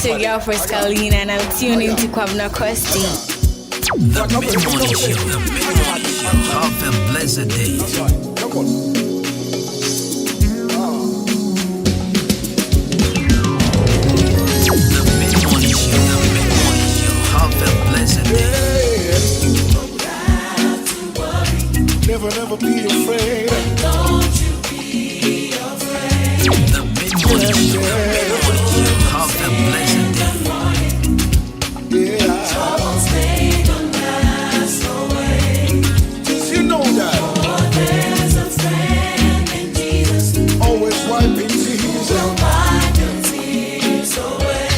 your girl for Scalina, and I'm tuning to Kwabna Kwesti. The Mid-Morning Show. Have a blessed day. The Mid-Morning Show. Have a blessed day. Never be afraid. Don't you be afraid. The Mid-Morning Show. Have a blessed day. Yeah. Troubles they don't last away. You know that. For there's a friend in Jesus. Always wiping tears. Will wipe your tears away.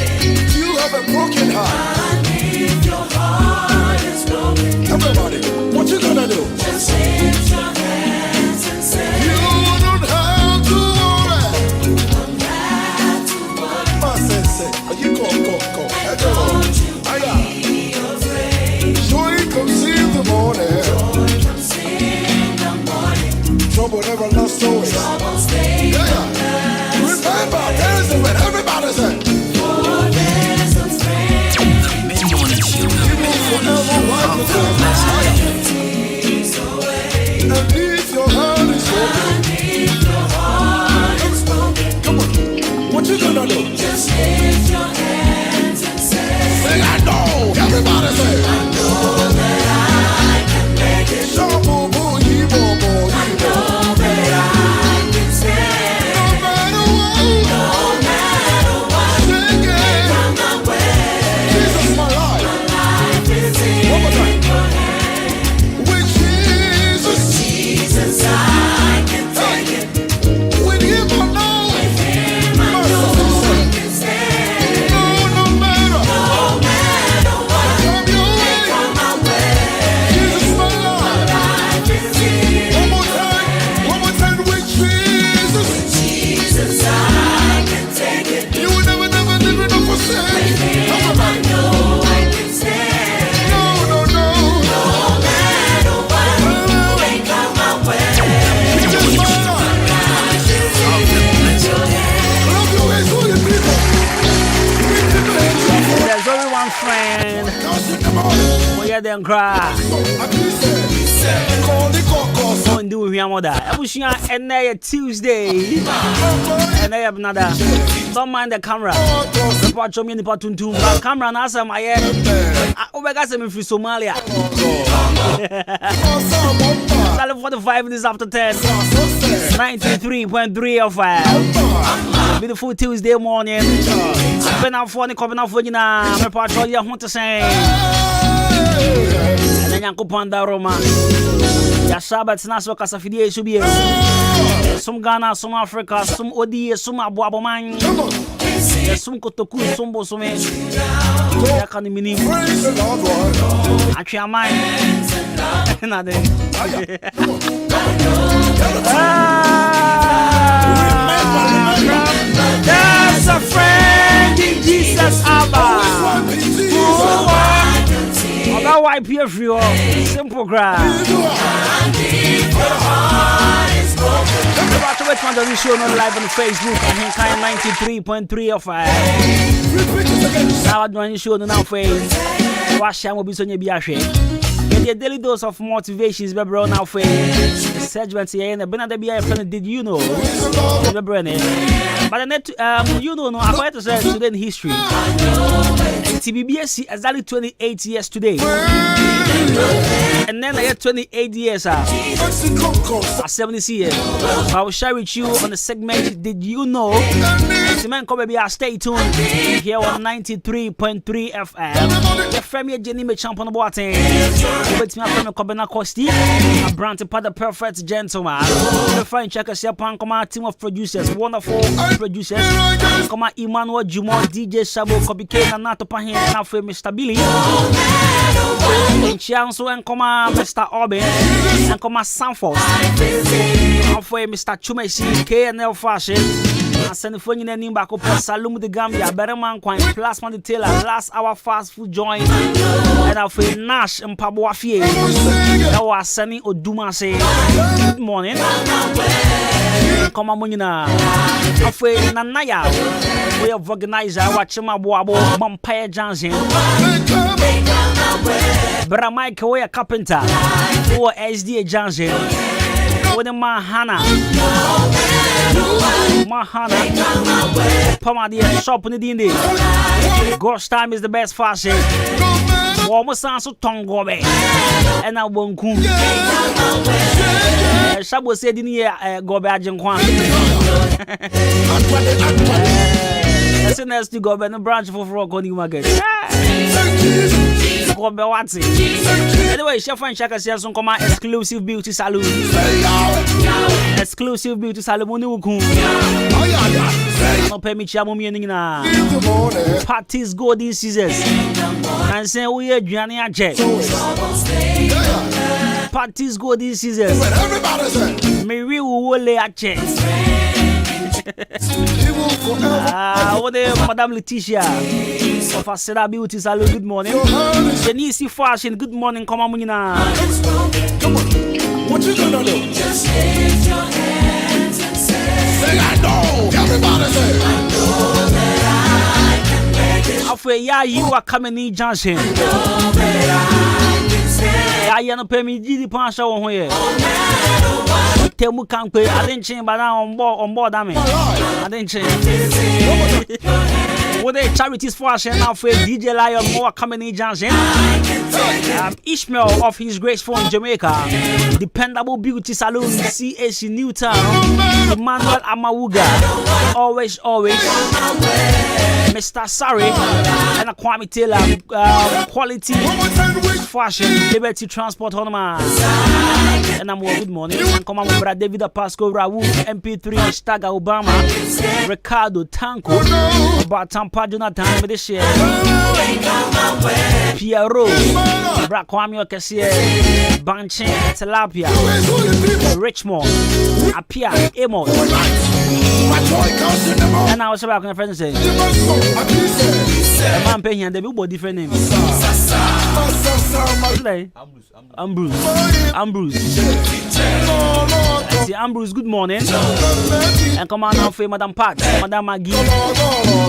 You have a broken heart. And if your heart is broken, Everybody, what you gonna do? just lift your hands and say, You don't have to worry. don't have to worry. Say, you go. Don't you be afraid. Joy comes in the morning. Joy comes in the morning. Trouble never lasts always. Troubles they don't last. Remember, there's a when everybody say, For there's a friend. The Mid-Morning Show. forever wipe your tears. Tears away. And if your heart is broken, And if your heart is broken, come on, what you gonna do? just lift your hands and say, Say, I know. Everybody say, I know that I can make it. Shabu, boo, yee, boo, boo, I yee, know that I can stand. no matter what, No matter what sing it. come my way, Jesus, my life. life is in One more time. your hand. With Jesus, Jesus, I can take it. with Him I know. With Him I know I can stand. No matter No matter what come your way. come my way, Jesus, my life. life is in One more time, with Jesus. Jesus, I can take it. You will never leave it up for sale. With Him I Everybody, know I can stand. no. No matter what may come my way, Jesus, my life. life is Have a blessed day. Love you as all your people. Lift your hands up. There's only one friend. Dance in the morning. We hear them cry. I can say, call the cocos. Don't do with your mother. Ebushia and Tuesday. And I have another. Don't mind the camera. Report show me the patuntum. Camera na asa my head. Omega se me free Somalia. 45 minutes after 10. 93.3 of beautiful Tuesday morning. I've been out for the coming out for you now. Report show you want to say. And then Yanko Panda Roma. Yashabat Naso Casafidi should be some Ghana, some Africa, some Odi, some Abuaboman, some Kotoku, some Bosome. I can't mean Praise the Lord, Lord. actually, I might. There's a friend in Jesus, Abba. About why peer free simple grab. About to wait for the show on live on Facebook and Ahenkan 93.3 of now I'm show on our face. Wash will be so near Biashe. Get your daily dose of motivations, baby, on our face. Segment here and a Benada BI did you know? But the net, you know, I'm going to say today in history. TBBS exactly 28 years today. And then I had 28 years at 70 years. I will share with you on the segment Did You Know? The man come baby, stay tuned here on 93.3 FM. The Premier Jenny me champion boating. With me from Kobena Kosti, a brand to the perfect gentleman. The fine checkers here, Pankoma team of producers, wonderful producers. Come Emmanuel Jumo, DJ Shabo, Kobe Kane, and Nato Pahin, and now for Mr. Billy. And Chianso and Koma Mr. Oben, and Koma Sanford. And for Mr. Chumesi, KNL Fashion. And send the phone in the name back up Salum the Gambia, Betterman Coin, Plasma the Taylor, last hour fast food joint. And I'll for Nash and Pabuafie. That was sending Oduma say, good morning. come on, afraid Naya. We have organizer watching my boabo, Vampire Johnson. But Mike, we a carpenter. Or SDA Johnson. With the Mahana. Pomadi shop in the Dindi. Ghost time is the best fashion. Almost sounds so tongue and I won't come. Shabo said in here, go back and Kwan. SNS to go back and branch for frog on you market. Anyway, Chef and Shaka says on come exclusive beauty salon. Exclusive beauty salon. No pay me chamomi na. Parties go these scissors. And say we are Johnny Ajay. Parties go these scissors. Me we will lay a chance. What Madame Letitia of Asera Beauty Salon, good morning. Denise Fashion, good morning. Come on, Munina. Come on. What you gonna do? Just lift your hands and say, I know. Everybody say, I know that I can make it. After you are coming in Johnson. I know that I can say, I am pay me Gidi Pansha on here. Tell me can't pay. I didn't change, but now on board. I didn't change. What the charities for us now for DJ Lion more coming in Johnson. Ishmael of his grace from Jamaica. Dependable Beauty Salon, CAC Newtown. Emmanuel Amawuga. Always. Mr. Sari and a Kwame Taylor. Quality fashion. Liberty Transport Honma. And I'm good morning. And come on with Brad David Pasco Rawu MP3 Staga Obama Ricardo Tanko Batampa Jonathan with this year Piero Bra Kwame Okasie Banchin Tilapia Richmond Apia Emo. And I was about my friend saying I'm paying and they will different names. Ambrose. See Ambrose, good morning. And come on now for Madam Pat, Madam Maggie,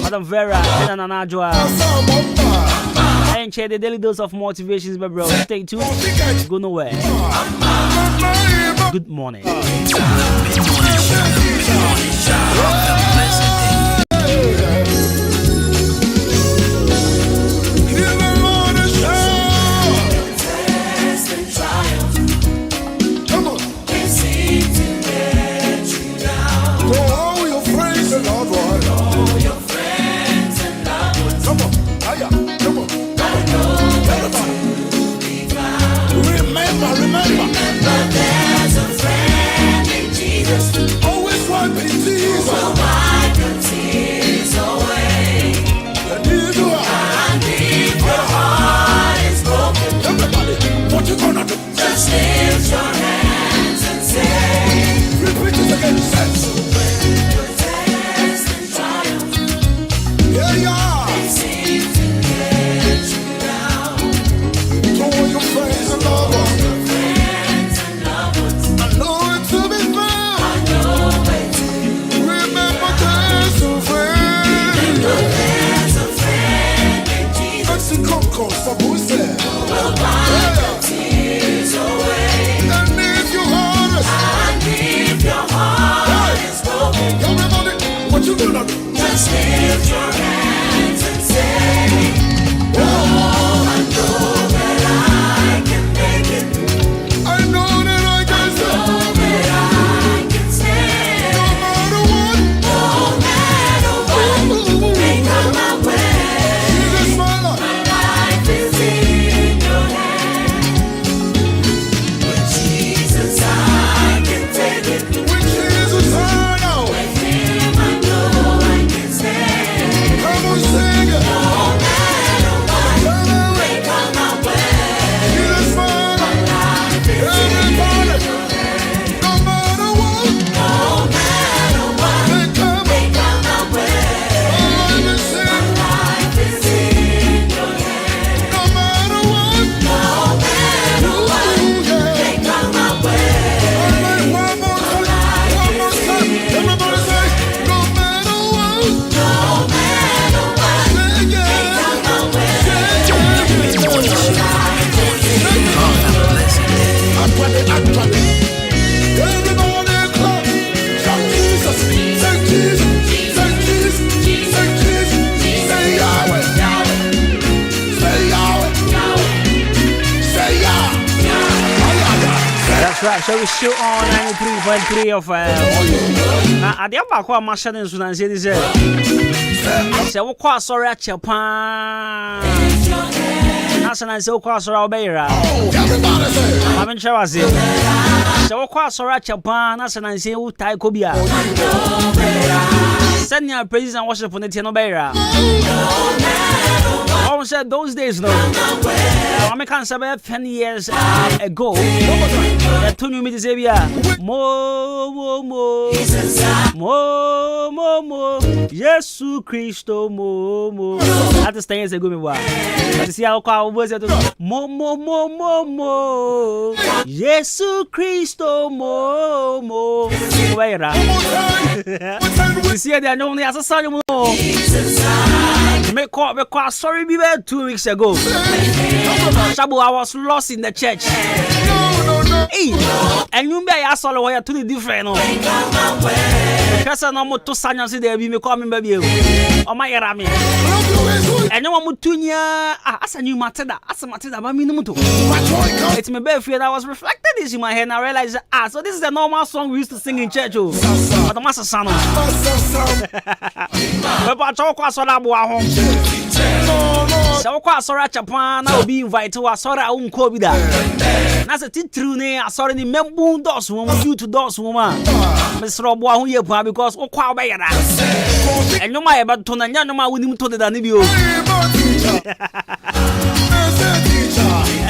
Madam Vera, and Nana Joa. I ain't share the daily dose of motivations, but bro, stay tuned. Go nowhere. Good morning. Remember, there's a friend in Jesus. Always one in Jesus. Will wipe your tears away. And if your heart is broken, everybody, what you gonna do? Just lift your hands and say, repeat it again, say. Your test and triumph. Yeah, yeah. They seem to get you down. To all your friends and loved ones. So we show on 93.3 of now at the upper machine in Sudan City. Say, what quite sorry at Japan. That's an answer, quite sorry, Beira. I'm in Chavazi. So what quite sorry at Japan. That's an answer, Tai Kobia. Send your praises and worship on the Tiano Beira. I said those days, no. I can't say 10 years ago. I told me to say, mo. Jesus Christo, mo. That's 10 years ago, me wa. But see how call was it? Mo. Jesus Christo, mo. Where? You see, they are only as a son. Me call sorry be there 2 weeks ago. Shabu, I was lost in the church. Hey, and you may ask all the way to the different. Because I know more to Sanyas there be me coming baby. Oh my rami. And no one would tune ya as a new matter, as a matter about me. It's my birthday that I was reflected this in my head and I realized so this is the normal song we used to sing in church. But the master son. But I talk was on home. So kwa sorry Japan na obi invite wa sorry a unko bi da na se titru ne asori ni membu dos wo you to dos wo ma me sro bo ahu ye pu because o kwa ba yara enyo ma ye ba to na nya no ma woni to da ne bi o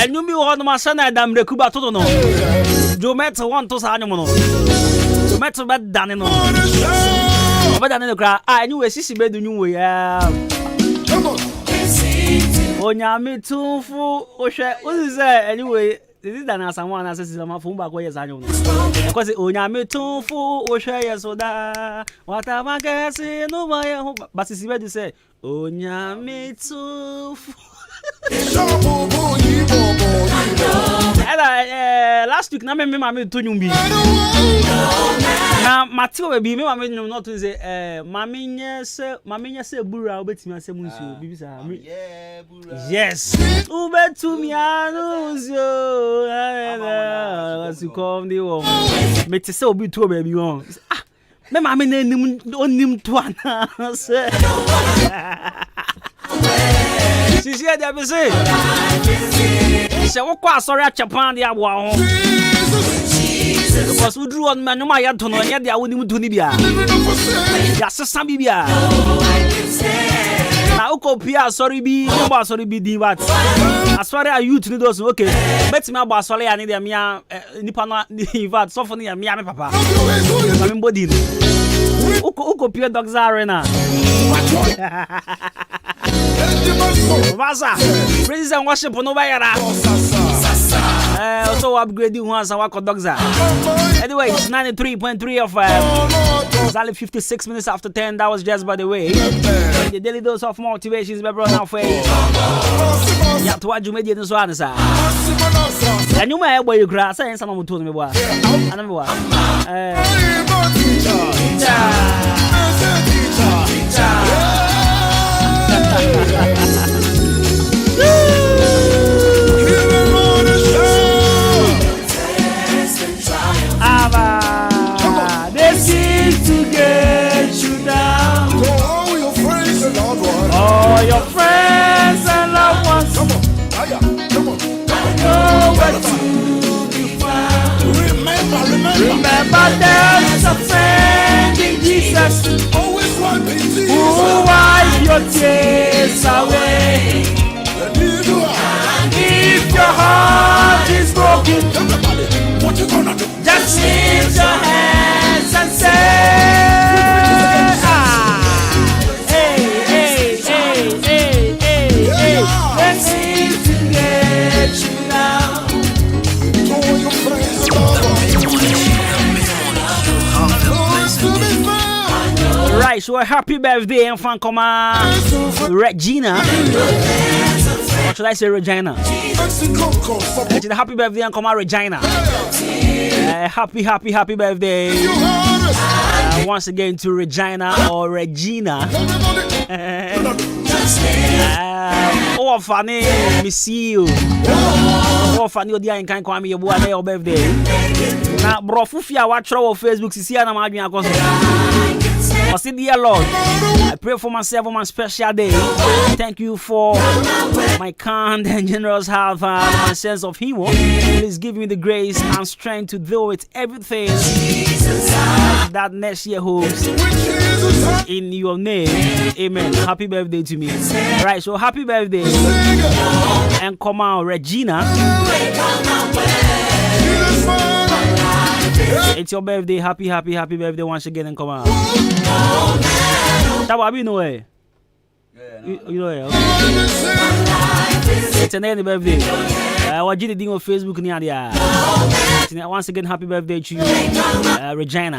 enyo mi wo no ma sana da mreku ba to no jo met want to sa anyo no jo met ba dane no ba dane no kra enyo we sisi be du nyu we ya Onyame tunfu ohwe uzise anyway this is than someone as is my phone back yes anyo because onyame tunfu ohwe yesoda whatever guess no my but is be say onyame tunfu last week na me mama to nyumbi na matio baby me mama nyum not to say mama nya se bura obetimi asem nsuo bibi sa yes ubetumi anunsuo as you come the one me te say obi to baby one me mama na nim onim to ana se Sisi ya dey say. Se wo kwa sorry a Japan dey abo ho. Because we drew on man no ma ya to no nya dey awoni mu to ni bia. Ya sesa bi bia. Na ukopia sorry bi, no ba sorry bi di what. As far as youth ni those okay. Bet me abo sorry ya ni dey mia nipa no invite so for ni ya mia me papa. Ma me body ni. Ukopia dogs arena. Vaza, praise and worship no bayara. Also upgrading once and walk dogs. Anyway, it's 93.3 of it's only 56 minutes after 10. That was just by the way. The daily dose of motivation is brought now for you. Yeah, to what you made in Swan, sir. And you may wear your grass and someone told me what. I don't know what. They seem to get you down. To all your friends and loved ones. All your friends and loved ones. Come on. Nowhere to be found. Remember there's a friend in Jesus. Always one in Jesus. Who wipe your tears away. If your heart is broken, Everybody, what you gonna do? just lift your hands and say, hey. Let's sing to get you now. To all your friends and loved ones. Right, so a happy birthday and fan Regina. Or should I say Regina? Actually, happy birthday and Regina. Happy birthday. Once again to Regina or Regina. Oh, funny, miss you. more. Oh, Fanny, the I can't come your boy, your birthday. Now, bro, Fufia, watch our Facebook, see, and I'm arguing. I say, dear Lord, I pray for myself on my special day. Thank you for my kind and generous heart and my sense of humor. Please give me the grace and strength to deal with everything that next year holds. In your name, amen. Happy birthday to me. Right, so happy birthday. And come on, Regina. It's your birthday. Happy birthday once again and come on. That will be no way. You know it. It's an early birthday. What did you do on Facebook? Once again, happy birthday to you, Regina.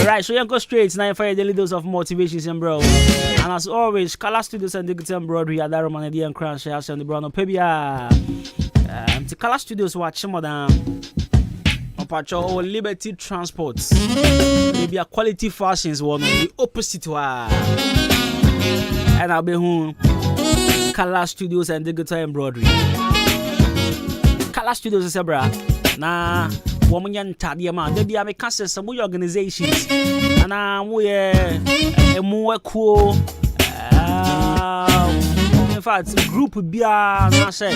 Right, so you go straight now for your daily dose of motivation, bro. And as always, Kala Studios and Digital Embroidery at Darum and Indian Crown Shares and the Brown of Pebia. The Kala Studios watch more than or Liberty Transports. Maybe a quality fashions one the opposite to and I'll be home. Kala Studios and Digital Embroidery. Kala Studios is a bra. Nah. Woman Tadia man, they be a cancer some organizations, and we a more cool. In fact, group be a say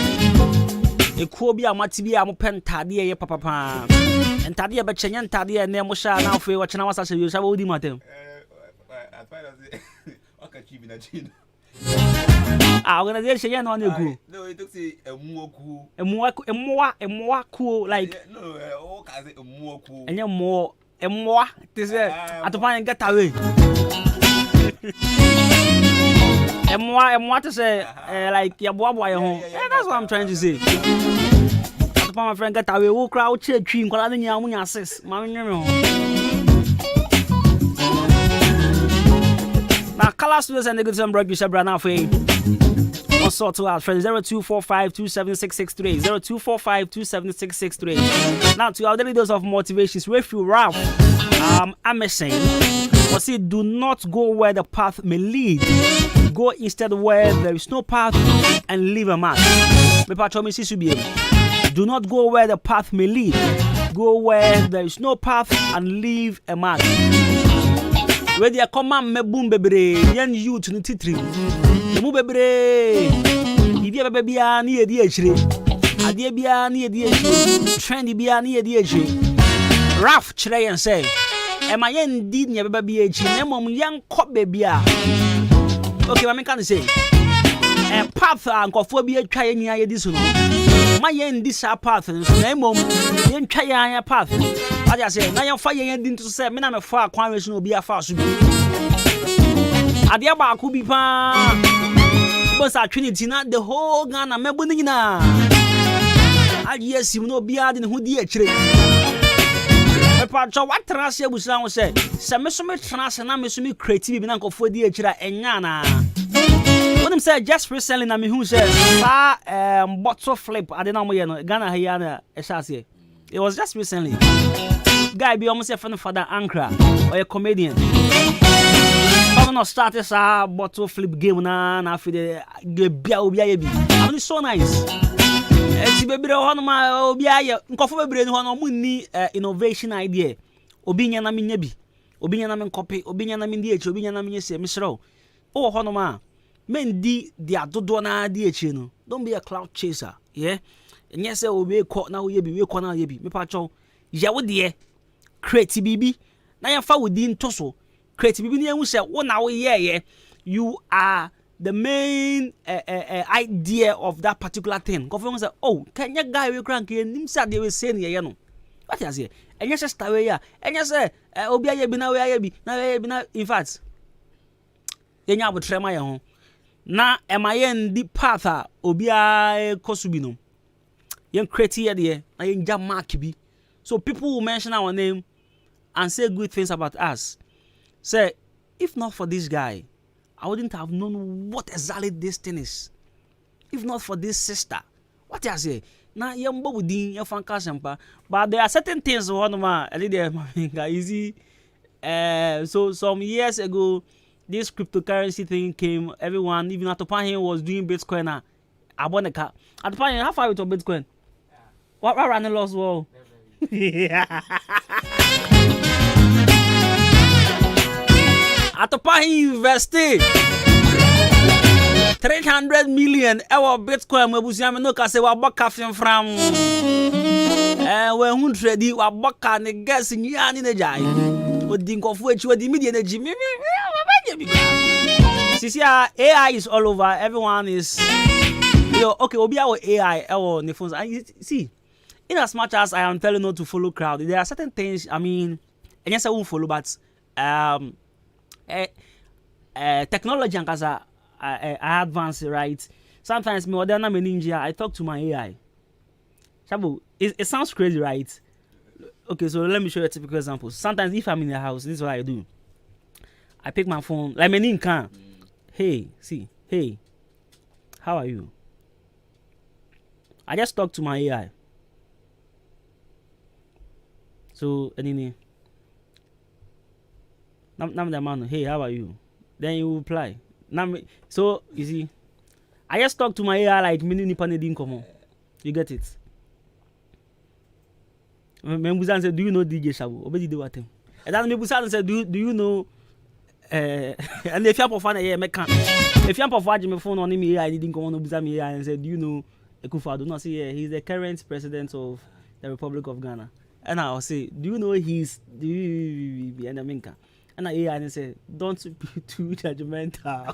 a cool be a matibia pen Tadia papa and Tadia but Chenyan Tadia and Nemosha now for watching our such a use. I will do matter. Organization on your group. No, it took a more cool. A more cool like No, a more cool. and you're more this at the point and get away. And what to say like your boy home. That's what I'm trying to say. At the point my friend get away, walk out check cream, calling your sis. Mammy. Now, Kala Studios and the good some broadcast brand for sort to our friends 0245276663 0245276663. Now to our daily dose of motivations, if you Ralph Emerson was it do not go where the path may lead, go instead where there is no path and leave a mark. Do not go where the path may lead, go where there is no path and leave a mark. Where they command me boom bebre, young youth in titri. The move bebre. If you have a baby, I need a DH. A dear be a near DH. Trendy be a near DH. Rough tray and say, am I indeed never baby H? Name young cop baby. Okay, I can't say. A path and cophobia trying near this one. My end this path and name then try a path. I just say, now you're firing into 7. I'm a far conversation will be a fast. Adiaba could be pa. But our Trinity, not the whole Ghana, Mebunina. I yes, you know, be adding who dear trade. A part of what Tracia was now said. Some trans and I'm assuming creative and uncle for dear and Yana. What I'm saying just recently, I mean, who says, bottle flip. I don't know, Ghana, Hayana, Eshasie. It was just recently. Guy be almost a friend for the anchor or a comedian. I'm not started a bottle flip game now for the baby. I'm so nice. It's baby on my coffee brain on money innovation idea. Obinya na minyabi. Obinya na min copy. Obinya na min DH. Obinya na min say Mr. Oh honoma. Men di dia dodo na DH no. Don't be a cloud chaser. Yeah. And yes, we caught now ye be we corner ye be. Me pacho. Ya wo de create bibi. Na ya fa within toso. Create bibi na say wo na wo ye you are the main idea of that particular thing. Go say oh, can you guy we crank ye nim say they will say ye no. What you say? And yes start we ya. And yes obi aye bi na we aye bi. Na we bi na in fact. Ye nya abotrema ye ho. Na emaye ndi path a obi a kosubi no. Yen create here there na yen jam mark bi. So people will mention our name and say good things about us. Say, if not for this guy, I wouldn't have known what exactly this thing is. If not for this sister, what I say, na yambo wudi ya fan kasempa. But there are certain things one ma easy. So some years ago, this cryptocurrency thing came. Everyone, even Atopahin was doing Bitcoin. I bought a car. Atopahin, how far with your Bitcoin? What ran the loss wall? Atopahin invested 300 million our Bitcoin. We busi ameno kase wa baka fim from. We hun trade wa baka ne gas ni ani ne jai. Odi nkofu echi odi media energy. See, AI is all over. Everyone is. Okay, obi our AI our ne phones. And see, in as much as I am telling not to follow crowd, there are certain things. I mean, and yes, I won't follow, but technology and kasa I advance, right? Sometimes me order na me ninja. I talk to my AI. Shabu, it sounds crazy, right? Okay, so let me show you a typical example. Sometimes if I'm in the house, this is what I do. I pick my phone, like my ninja. Hey, how are you? I just talk to my AI. So, anyway, hey, how are you? Then you reply. So, you see, I just talk to my AI like mini nipa didn't come on. You get it? Membusan said, do you know DJ Shabu? Obedi do what him. And then Membusan said, do you know and if you have fun, if you have my phone on me, I didn't go on to me and said, do you know Akufo-Addo? No, say yeah, he's the current president of the Republic of Ghana. And I'll say, do you know he's and America? And I say, don't be too judgmental.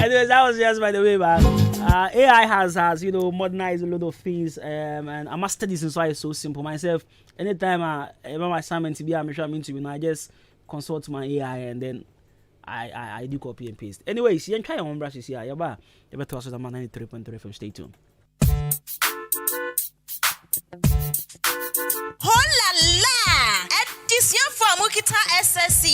Anyways, that was just by the way, man. AI has modernized a lot of things, and I mastered this, and so it's so simple. Myself, anytime I my assignment to be, I'm sure I'm into, I just consult my AI and then I do copy and paste. Anyways, you can try your own brushes here. You better also the 93.3 FM. Stay tuned. Hola la! Edition for Mukita SSC,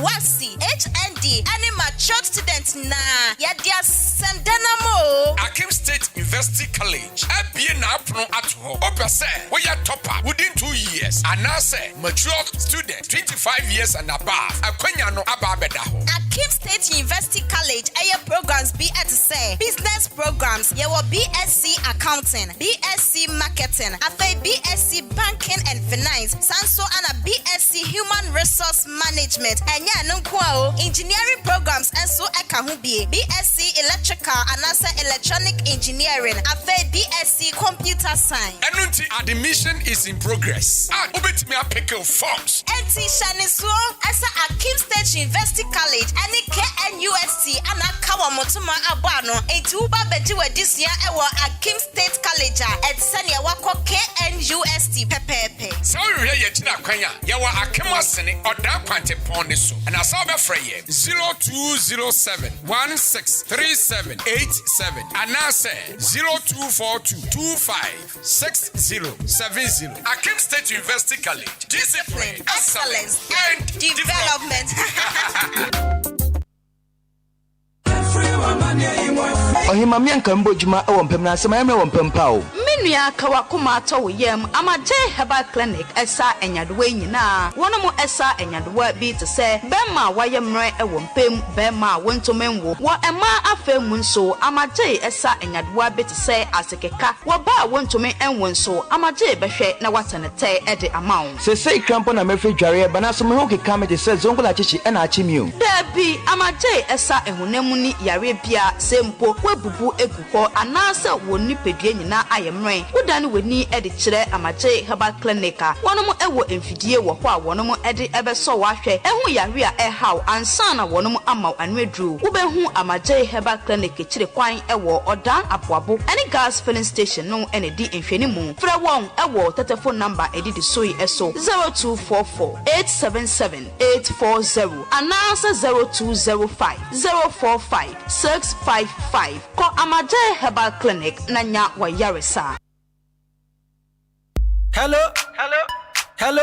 WASI, HND, and matured students na yadia semdenamo. Akim State University College. Abie na apno ato. Opese, we are topper within 2 years. And now say mature student 25 years and above. Akwanya no ababeda ho. Akim State University College aya programs be at say business programs. Ye will BSc accounting, BSc marketing, afa BSc banking and finance, sanso and a BSc human resource management. Enya nunkwao engineering programs enso eka ho bie BSc electrical and asa electronic engineering, afa BSc computer science. Enunti admission is in progress. Obetimi apeke forms. Enti shaniso asa Akim State University College ani KNUST ana kawa motuma abano enti uba beji this year ewo Akim State College at senia wako KNUST pepepe. So we here tina kwanya yawa Akim asene oda kwante pon so and asabe freye 0207 163787 and now say 0242256070. Akim State University College. Discipline, excellence, and development. Ohima mianka mbojuma ewompem na asema yemre wompem pawo. Menua kawa kuma ato yem amaje herbal clinic esa enyadowa nyina. Wono esa enyadowa bi te se bema wayemre ewompem bema wontomenwo. Wo ema afemu nso amaje esa enyadowa bi te se asekeka. Wo ba wontomen enwo nso amaje behwe na watenete ede amawo. Sese krampo na mefe dware bana so me ho keka me te se zongola chichi ena achimiu. Dabi amaje esa ehunemu ni yare bia sempo webubu eguho anase woni pedue nyina ayemre wodane weni ede kire amaje herbal clinic a wonom ewo emfidie wo ho a wonom ede ebeso wahwe ehu yare a ehaw ansa na wonom amaw anwedru wobehu amaje herbal clinic kire kwan ewo odan aboabo ene gas filling station no ene di nhwenimu frɛ won ewo telephone number edi di soi eso 0244 877 840 anasa 0205 045 655 ko amaje herbal clinic nanya wa yaresa. Hello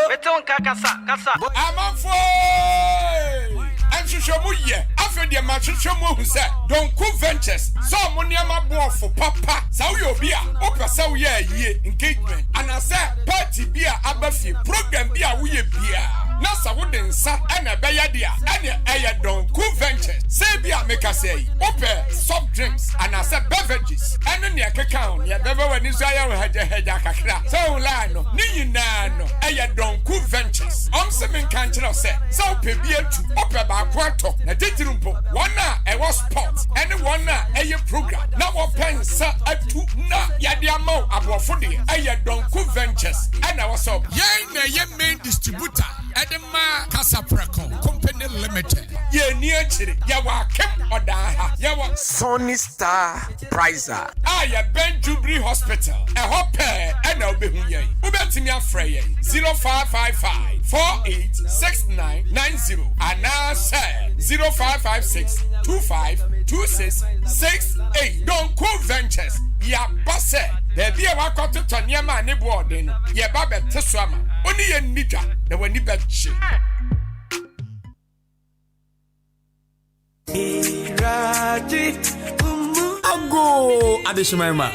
beton kasa I'm on phone. I'm hwehwɛ mu ye afa de ma hwehwɛ mu hu sɛ Donku Ventures so moniama bo for papa sa wo obi a opɛ wo ye ayie engagement anasa party bi a abafi program bi a wo ye bia na sa wo de nsa na bɛyɛ de a ɛne ɛyɛ Donku Ventures say bi a meka say opɛ soft drinks anasa beverages ɛne ne akeka on ye bɛbɛ wani so ayɛ wo haja kakra so la no ni nyina no ɛyɛ Donku Ventures se men kan kyerɛ sɛ opɛ bi atu opɛ ba ko ato na titirumpo wana ɛwɔ sport ɛne wana ɛyɛ program na wɔpɛ nsa atu na yɛde ama abɔfo de ɛyɛ Donku Ventures ɛna wɔsɔ yɛn na yɛ main distributor Edema Casapreco Company Limited. Ye ni achire ya wa kem odaha ya wa Sunny Star Prizer. Ya Ben Jubilee Hospital. E hope e na obehu ye. Ubetimi afre ye 0555 486990 ana say 0556 252668. Donku Ventures ya base Debi e wakoto to niema ne board no ye ba bete so ama oni ye nidwa na wani betche Ago Adeshimama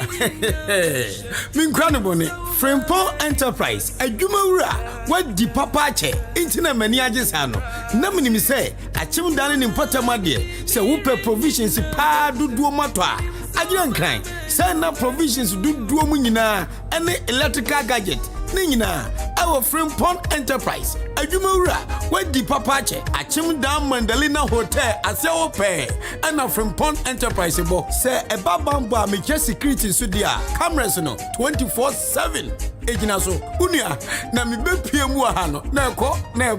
Minkwana bone Frimpong Enterprise Adwuma-Adwuma wadi papa che intina mani agesa no na mnim se achim dane ni mpatamade se wope provisions pa duduo mato a agire nkran se na provisions duduo mu nyina ene electrical gadget ni nyina our Frimpong Enterprise Adwuma-Adwuma wadi papa che achim dan Mandalina Hotel ase wope ana Frimpong Enterprise bo se eba bambo a meche security so dia cameras no 24/7 ejina so unia na me bepie mu aha no na ekọ na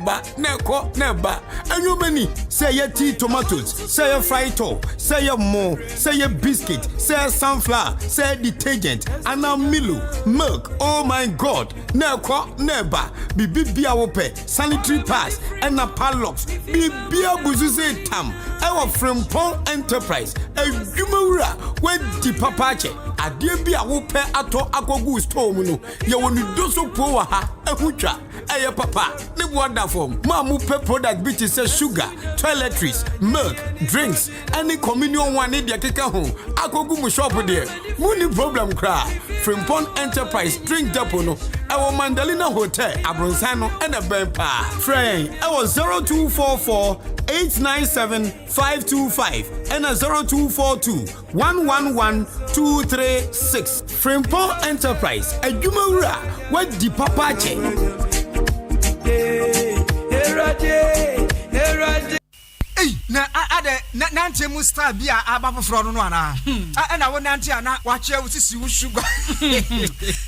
eba anwomani say ye tea tomatoes say ye fried to say ye mo say ye biscuit say ye sunflower say ye detergent ana milo milk oh my god na ekọ na eba bibia wo pe sanitary pads and padlocks bibia buzuze tam our Frimpong Enterprise Adwuma-Adwuma wedi papa che ade bia wo pe ato akogu store mu no ye wonu doso po wa ha ehutwa eye papa ne boda form ma mu pe product bi say sugar toiletries milk drinks any communion one de keka ho akogu mu shop de mu ni problem kra Frimpong Enterprise drink depot no ewo Mandalina Hotel Abronsan no ena ben pa friend ewo 0244 897-525 and a 0242 111-236. Frimpong Enterprise Adwuma-Adwuma wadi papa che. Hey, na nante mu star bia aba foforo no ana. Na wo nante ana wache wo sisi wo sugar.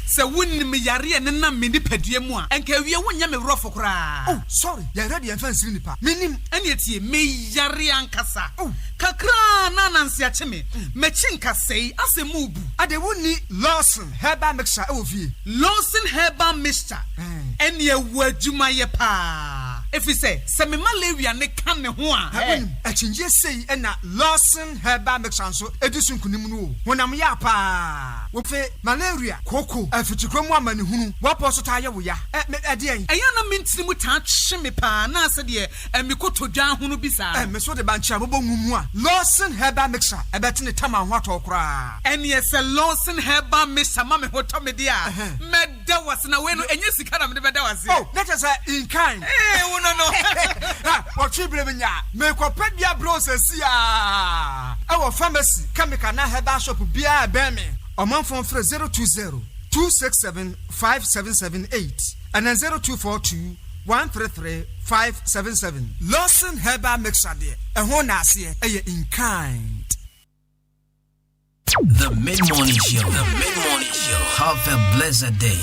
Se wonnim yare ne na me nipadua mu a enka wie wonya me wrofo kra. Oh, sorry. Ya ready en fan siri nipa. Menim ene etie me yare ankasa. Kakra na nanse ache me. Mechi nkasei asemu bu. Ade woni Lawson herbal mixture e wo vie. Lawson herbal mixture. Ene ewu adwuma ye pa. If you say, Semi malaria ne kan ne ho a. Achinje sei na Lawson herbal mixture so edisun kunim no. Honam ya pa. Wo fe malaria koko afitikro mu amane hunu. Wo po so ta ye wo ya. Ade en. Eya na mentini mu ta hye me pa na ase de emikotodwan hunu bi sa. Me so de ba ncha bobo ngumu a. Lawson herbal mixture ebetine tama ho atokra. Ene ye se Lawson herbal mixture ma me hoto me de a. Me da wase na we no enye sika na me de be da wase. Oh, that is in kind. No. What triple nya me kopedia bros asia our pharmacy chemical na herbal shop bia be me omanfon frɛ 020 267 5778 and 0242 133 577 Lawson herbal mixture de ehon na ase in kind. The Mid-Morning Show. Have a blessed day.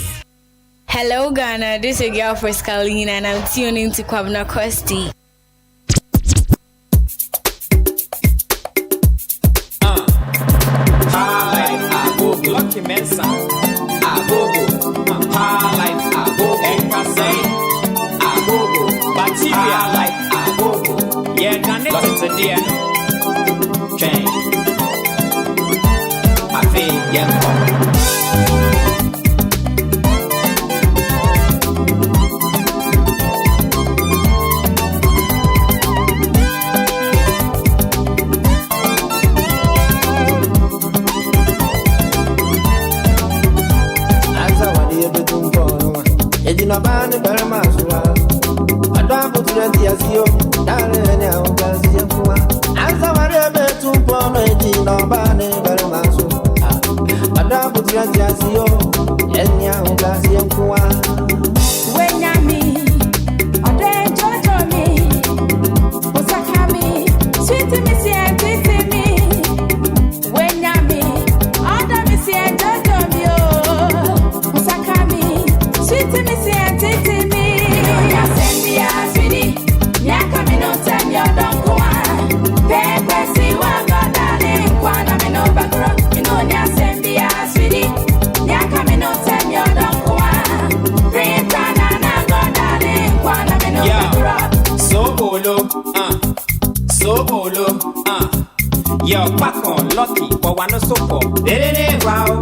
Hello Ghana, this is your girl Friscalina and I'm tuning to Kwabena Kwesti. Lucky Mensa, Agogo, Life, Agogo, Enkasei, Agogo, Bacteria, Life, Agogo, yeah, Nanette, dear, Chain, I feel, yeah, ni berma suwa. Adabu tuleti asio, dale ni augazi ya kuwa. Anza marebe tumpono eti nomba ni berma suwa. Adabu tuleti asio, eni augazi ya kuwa. Wenyami, ode jojo mi, usakami, sweet mi si entiti mi. Wenyami, ode mi si jojo mi o, usakami, sweet mi si entiti mi. Minonya sendi aswidi, nyaka minota nyodon kwa, pepe si wagodani kwa na minobagro. Minonya sendi aswidi, nyaka minota nyodon kwa. Yo, back on lucky, but one so for. Wow,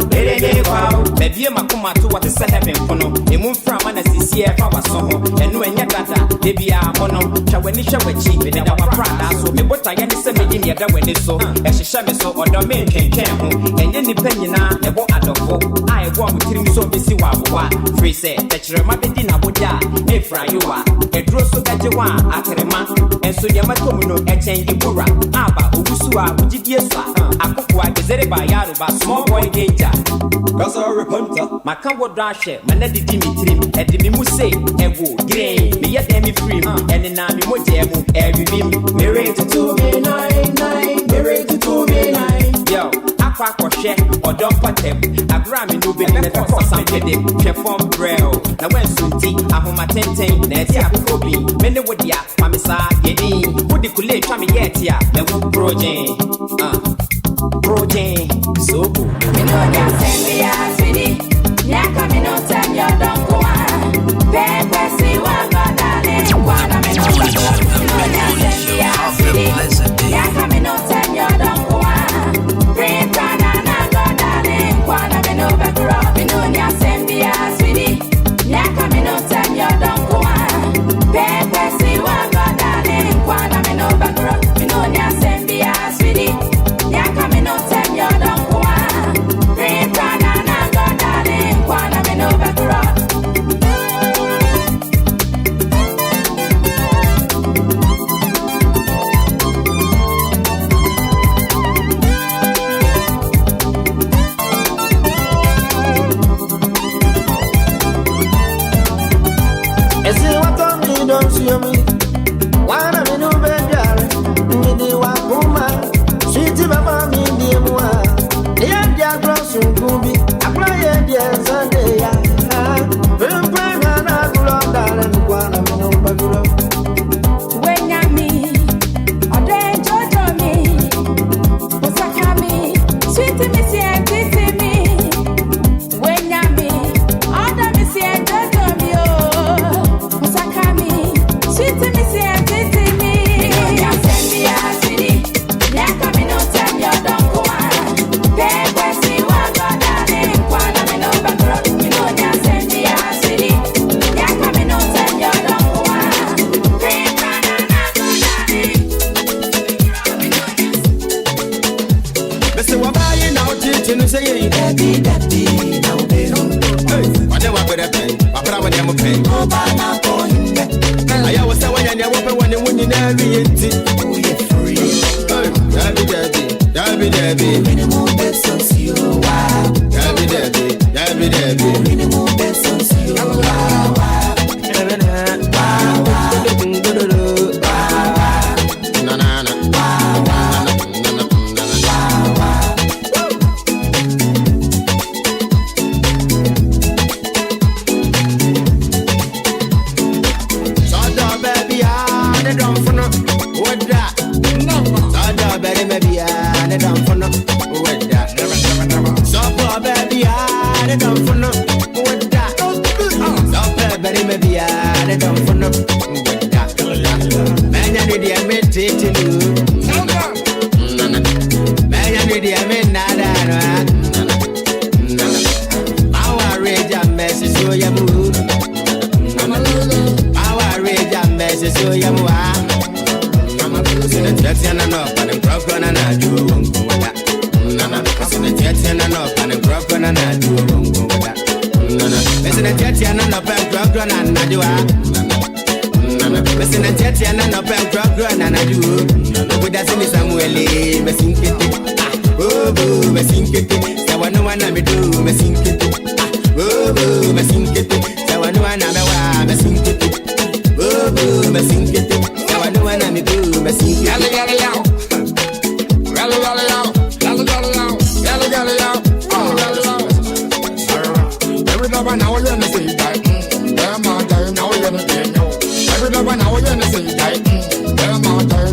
baby, my come to what is heaven for no. A moon from an SCF, our song, and no any data, they be a mono, Chawanisha with cheap, and our Prada, so me what I get is a million year when it's so, and she shall be so, or the main can and any penny now, the boat at the boat. I want to kill so busy while free say that you remember dinner would die, if you are, a draw so that you want after a month, and so you might come no exchange Bura, Abba, Ubusua, Ujidiesa, Akukwa, Zereba Yaruba, small boy danger. Cause I repent, my coward dash, my lady Dimitri, and the Mimu say, Evo, Gray, me yet me free, and then I'm Mojemu, every beam, married to 2 married to 2 Yo, Aqua or share or don't put them, a Grammy no big and for some kidding, Chefon Braille, now when Sunti, I hold my 10, Natia Kobe, many would ya, Mamisa, Yedi, would the Kule, Tommy Yetia, the wood project, so good. Minonya sendi aswidi, nyaka minota nyodon kwa, pepe si wagodani kwa na minobagro. Minonya sendi aswidi, nyaka minota nyodon kwa, printana na godani kwa na minobagro. Minonya sendi aswidi, nyaka minota nyodon kwa, pepe si wagodani kwa na minobagro. Minonya sendi aswidi, nyaka minota nyodon kwa, printana na godani kwa na minobagro. Don't see me. One of me no baby, me the wakuma. Sweetie mama me the mua. Yeah, yeah, gross and gooby. I play yeah, Sunday ya. Been playing on a club darling, one of me no baby. Wenyami, ode jojo mi, usakami, sweet mi si entiti mi. Wenyami, ode mi si jojo mi o, usakami, sweet mi si entiti mi. Minonya sendi aswidi, nyaka minota nyodon kwa, pepe si wagodani kwa na minobagro. Minonya sendi aswidi, nyaka minota nyodon kwa, printana na godani. Mr. Wabayi now teaching you say, Daddy, now they know. What they want with a pen, I put out them a pen. I always say when you're open when you win in every entity. Dabby, minimum best of you. Dabby, minimum best of you. Missing a jetty and an open program and I do. Missing a jetty and an open program and I do. With that in Samuel, missing kitty. Oh, missing kitty. So I know what I do, missing kitty. Oh, missing kitty. So I know what I'm missing kitty. Oh, missing kitty. So I know what I do, missing kitty. Every day now you're gonna say that. Now you're gonna get no. Every day now you're gonna say that.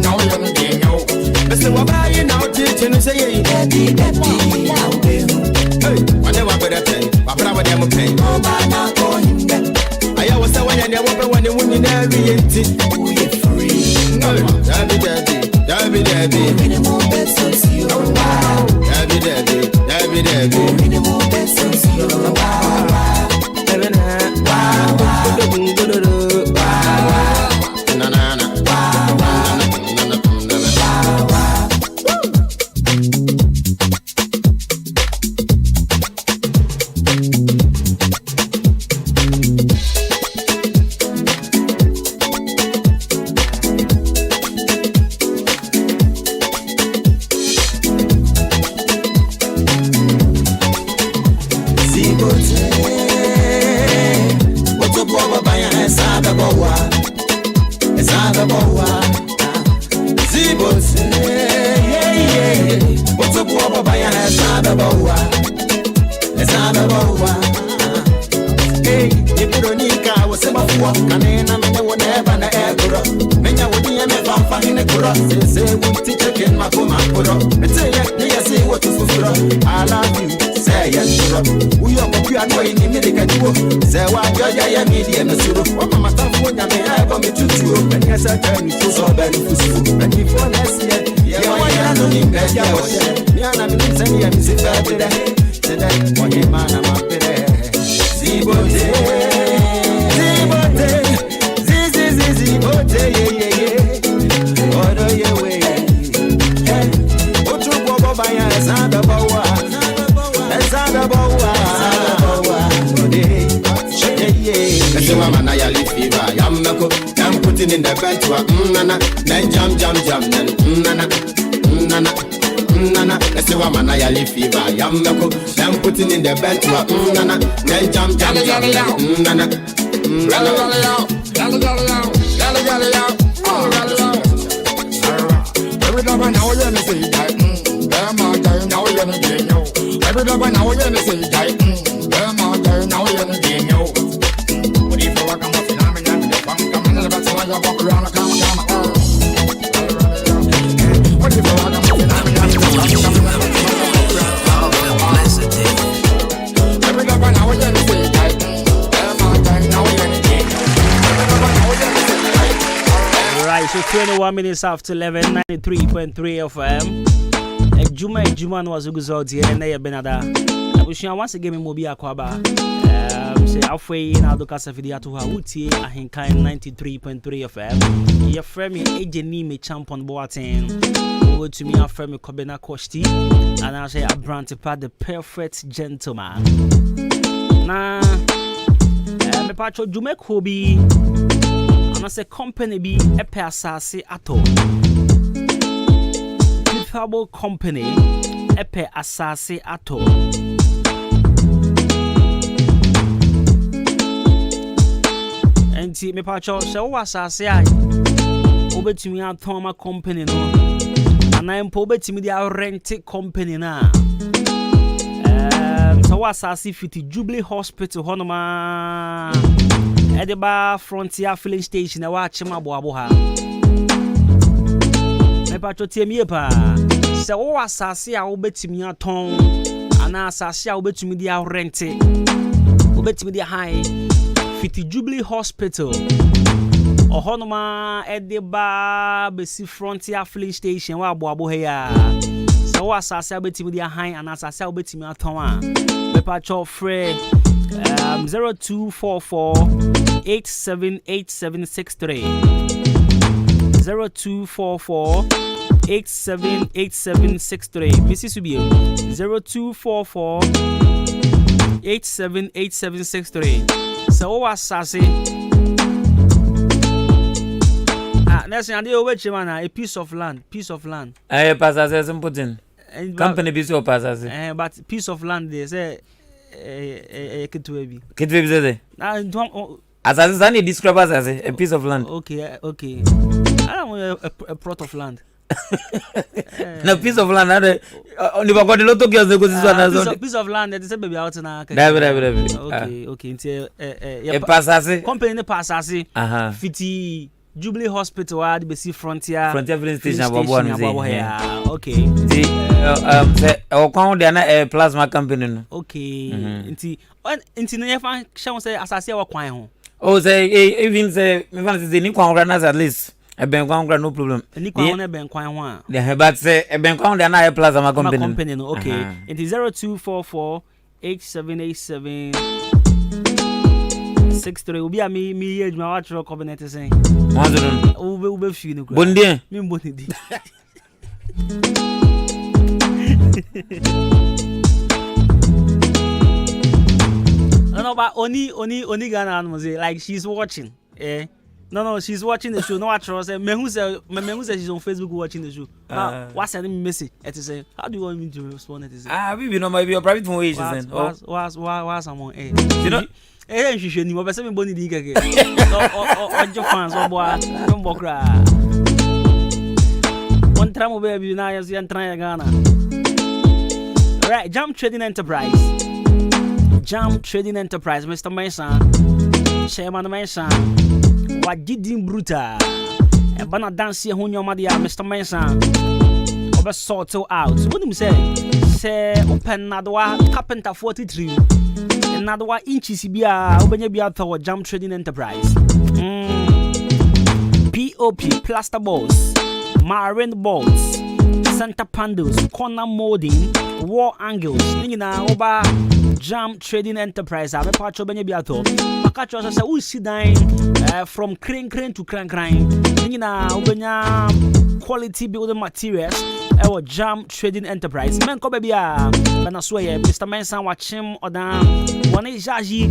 Now you're gonna get no. Mr. Wabai now teaching say daddy. Hey, I never better play. My brother them play. Oh, man, I'm going back. I always say when you never when you win in every empty. We free. Daddy. Minimum best of you. Daddy. Minimum best of you. I'm putting in the bed to a nana, then jump, nana. Every day now you're gonna say that. Now you're gonna get no. Every day now you're gonna say that. Now you're gonna get no. What if you walk on my phenomenon? Come on, let's go to the walk around the come. What if you walk on my phenomenon? So 21 minutes after 11, 93.3 FM. Adwuma was a good idea, and they have been at I wish you once again will be a quaba. Say, halfway in our Lucas Video to Hauti, Ahenkan 93.3 FM. Your friend, Ejeni, me champion Boatin. Over to me, our friend, Kobena Kosti, and I say, I brand the perfect gentleman. Nah, me patcho Jumek Hobby. And I say company be a persase ato. Preferable company a per asase ato. And see me pacho so asase I obetimi aton ma company no. And I am obetimi dia rent company na. So asase fiti Jubilee Hospital honoma. Edeba Frontier Filling Station na wa chema boabo ha. Me patcho tie mi pa. Se wo asase a wo betimi aton ana asase a wo betimi dia rent. Wo betimi dia high fiti Jubilee Hospital. Ohonoma edeba besi Frontier Filling Station wa boabo he ya. Se wo asase a betimi dia high ana asase a wo betimi aton a. Me patcho free 0244 878763 0244 878763 Mrs. Subio 0244 878763. So what sassy? Next thing I do which man a piece of land. Pass as simple thing. Company piece of pass but piece of land they say kitwebi. Kitwebi say. As I say describe as a piece of land. Okay. I don't want a plot of land. No piece of land. Only got the lot of girls go this one. Piece of land. That is a baby out now. Okay. It's pass company ne pass as. Fiti Jubilee Hospital. The basic frontier filling station. Okay. Say account there na plasma company. Okay. Inti ne fa shall say asase wa kwan ho. Oh, say even say me fan say ni kwan rana at least. Ben kwan no problem. Ni kwan na ben kwan ho a. Yeah, but say ben kwan there na plasma company no. Okay. It is 0244 8787 63. Obi a me age ma watch covenant say. Ube fi no. Bondie. Me mboni. No, but only Ghana music. Like she's watching. No, she's watching the show. No, I trust her. Me who say she's on Facebook watching the show. What's sending me message? It say, how do you want me to respond? It say, we know maybe your private phone is then. What's someone? You know. She should know. But some boni di keke. Or your fans or boy, don't bokra. One time baby now you see and try Ghana. Right, Jam Trading Enterprise, Mr. Mason, Chairman Mason, what did in bruta? A banner dance here, who your mother, Mr. Mason, over sort out. What do you say? Open another carpenter 43, another inches CBR, open your beer for Jam Trading Enterprise. POP, plaster balls, marine balls. Center panels, corner molding, wall angles. Nina oba Jam Trading Enterprise. I be part of Benyabiato. Makacho say we see down from crane to crane. Nina obenya quality building materials. Our Jam Trading Enterprise. Men ko baby bana swear Mr. Mensan watchim oda one jaji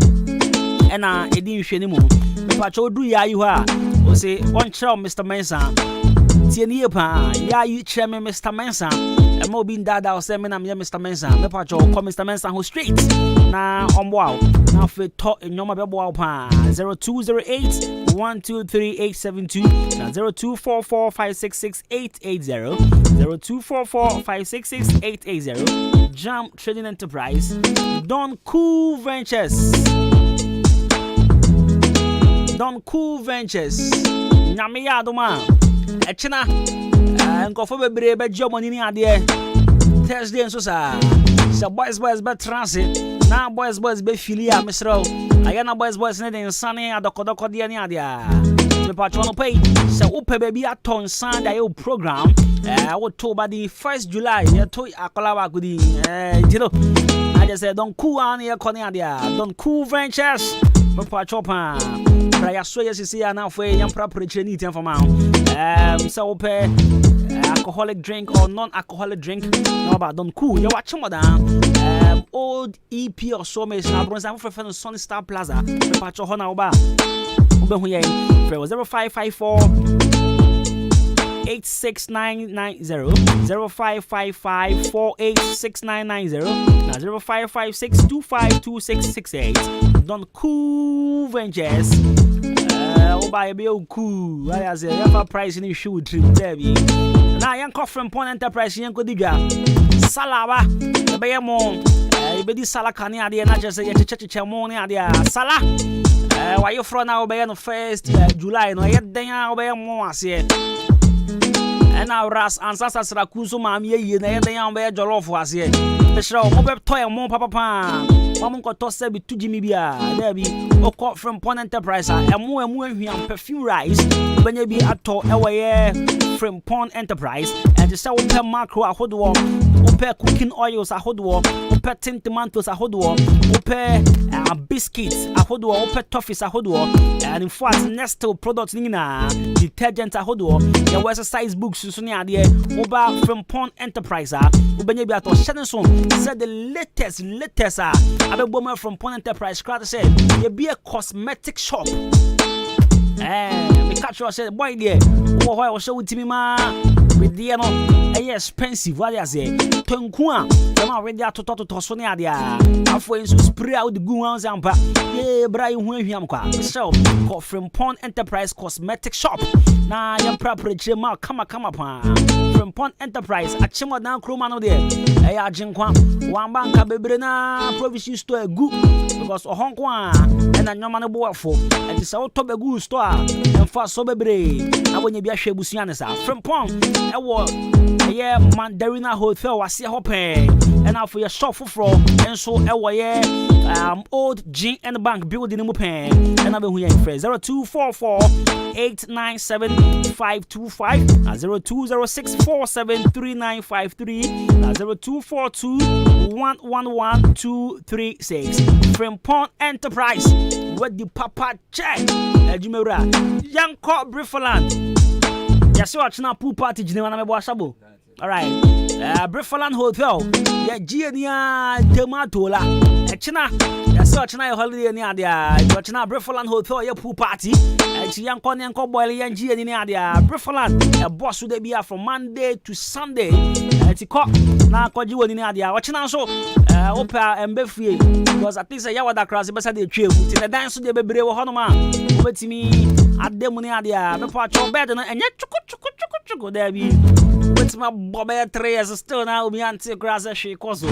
ena edin hwene mu. Me pacho du ya you ha. O say one chow Mr. Mensan. Tieni pa ya you chairman Mr. Mensa e mo bin dada o say me na me Mr. Mensa me pa cho call Mr. Mensa ho straight na omboa na fe to enyoma be boa pa 0208 123872 na 0244566880 0244566880 Jam Trading Enterprise Don Cool Ventures nyame ya adoma Echina nkofo bebre be jomoni ni ade Thursday nso sa boys be transit na boys be filia misro ayana boys ne den sane adokodoko de ni ade me patro no pay se upe baby aton sand ayo program wo to ba the 1st July ye to akola ba gudi you know I just said don't cool on here koni ade don't cool ventures me patro pa Raya soya sisi na fwe yam prapre ni tem for ma so pe alcoholic drink or non-alcoholic drink no about don't cool you watch mo down old EP or so me na bronze for friend Sunny Star Plaza me patro ho na oba ube hu ye 0554 86990 0555 486990 na 0556252668 Don Cool Ventures buy be cool I say ever price ni shoe trip baby na yan coffin point enterprise yan ko digwa salaba be ye mo e be di sala kan ya de na just say cheche mo ni ade sala why you from now be no 1st July no ye den ya be mo ase and now ras ansasa sra kuzo ma me ye na ye den ya be jollof ase be shro mo be toy mo papa Mamun ko to se bi tuji mi bia there be o from Point Enterprise emu ahwiam perfume rice banya bi ato ewe from Point Enterprise and the say we pe macro ahodo we pe cooking oils ahodo we pe tin tomatoes ahodo we pe biscuits ahodo we pe toffees ahodo and in fact Nestle products nina detergent ahodo the exercise books so ni ade we ba from Point Enterprise we banya bi ato shene so said the latest Adwuma from Pon Enterprise crowd said you be a cosmetic shop. The catcher said, boy, dear, oh, I was show with me, ma. With the expensive, what I say, Tonkua, the man ready to talk to Tosonia. After you spray out the goons and pa, yeah, Brian Williamka, so called from Pon Enterprise Cosmetic Shop. Now, you're proper Jema, come upon from Pon Enterprise at Chimo down Cromano there. I are Jinkwa, one bank, a bebrina, provision store good because Hong Kong and a normal boy for, and it's out of a good store. And for so bebre, I when you be a Shebusianesa from Pong, a war, a year Mandarina Hotel was here hopping, and now for your shop for and so a way old G and bank building in Mupen, and I've been here in phrase 0244 897 525 0206 473953 0242 111 236 from Pond Enterprise with the Papa check. Adwuma young cop Brifaland. Yes, you watching a pool party. All right, Brifaland Hotel. Yeah, Genia Tomatola. China. Yes, watching a holiday near there. Watching a Brifaland Hotel. Your pool party. Young Connie and Cowboy and Genia near there. Brifaland. A boss would be here from Monday to Sunday. It's a cop. Now, call you in there. Watching also. Opa and Befree. Because at least a yawa that cross beside the tree. In the dance to the baby or Honoma. Wait me at the money idea. No part your bed and yet chuku there be. Wait my bobber tray as a stone now be anti grass as she cause. I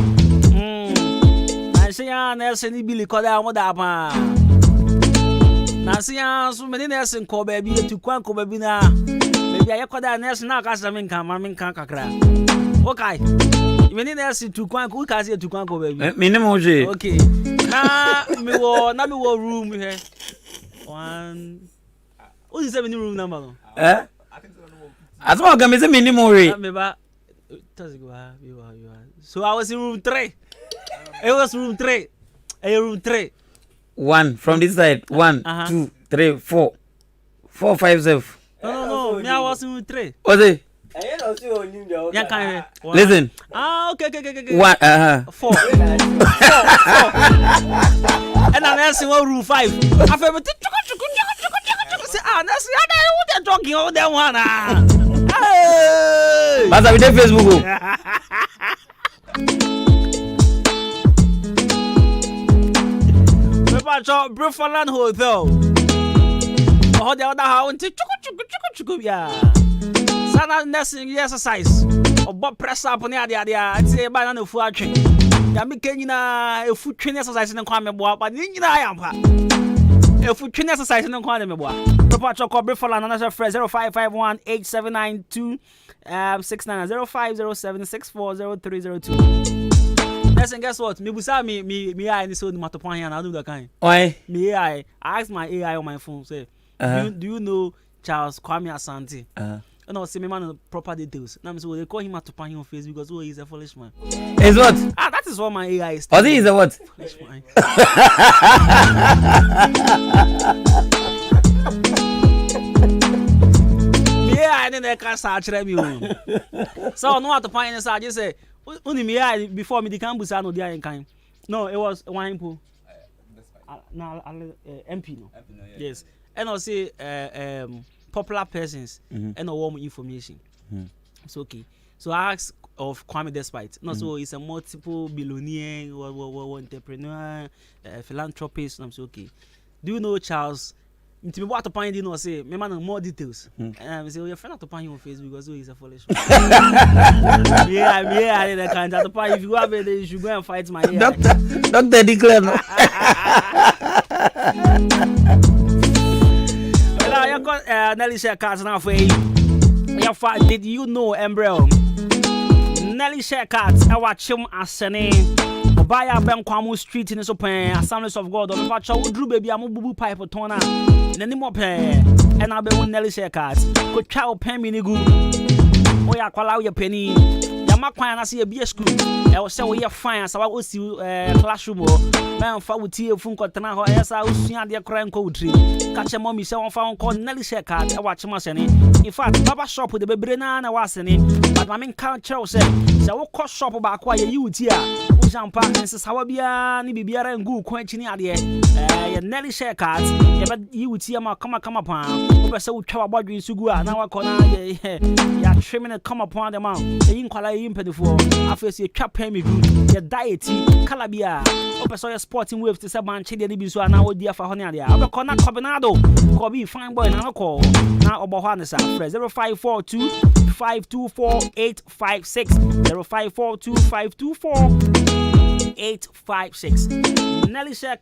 say, Nelson Billy called out what up. Now see, so many Nelson call baby to Quanco baby now. Maybe I call that Nelson now because I'm in Kakra. Okay. Many Nelson to Quanco, who can say to Quanco baby? Minimum. Okay. Now, me will room here. One. What is the room number? As well, come is a minimum. So I was in room 3. It was room 3. Room 3. 1 from this side. 1, 2, 3, 4. 4, 5, 7. No. Me I was in room 3. What's it? Listen. Okay. 1, 4. And I'm asking what room 5. I feel say, that's what they're talking about that one. Hey! But I'm on Facebook. Brifaland Hotel. Oh, the other house. Yeah. Sana nursing exercise. Or but press up on the idea. I'd say, by no food train. I'm making a food train exercise in the comment, but I am. If we train exercise, no call me boy. Proper call Brifaland another phrase 0551 8792 69 0507640302. Listen, guess what? Me busa me I ni so the matopan here and I do that kind. Why? Me I ask my AI on my phone say, do you know Charles Kwame Asante? And I say me man proper details. Now so they call him matopan on Facebook because he's a foolish man. Is what? That is what my AI is. Oh, this is a what? Foolish man. I didn't can't start me. So no to find inside just say only me I before me the campus I know the in kind. No, it was one pool. No, MP no. Yes. And I say popular persons and a warm information. It's okay. So I asked of Kwame Despite. No, so he's a multiple billionaire or entrepreneur, philanthropist. I'm so okay. Do you know Charles? Me what to find you know say me man more details. And I say your friend to find you on Facebook because he's a foolish man. Yeah, I can't to find if you have it you should go and fight my hair. Doctor declare no. Well, you got Nelly share cards now for you. Did you know embryo? Nelly share cards I watch him asene. Obaya Ben Kwamu Street in the open Assemblies of God. Or watch out, Drew baby, I'm a boo pipe or toner. And any more pay. And I'll be one Nelly share cards. Could chow pen mini good. Oh, ya call out your penny. Yama kwan na say be a school. E wo say we ye fine so we si classroom o. Man fa wo tie fu nkotena ho esa usua de kra nko wutri. Ka che mommy say won fa won call Nelly share card e wa chema sene. In fact, baba shop de bebre na wa sene. But my main culture say wo ko shop ba ko ye wuti a. Wo jampa ense sawa bia ni bibiara ngu kwan chini ade. Ye Nelly share card ye ba yi wuti ma kama pa. Wo be say wo twa abodwen sugu a na wa ko na ya trimming come upon the mount. Ye nkwala ye impedifo. Afese ye twa pan me du. Ye diet kala bia. Wo be say your sporting waves to say banche de bi so na wo dia fa ho ne ade a. Wo be ko na combinado. Ko bi fine boy na ko. Na obo ho ne sa 0542 524856 0542 524-856. Nelly Share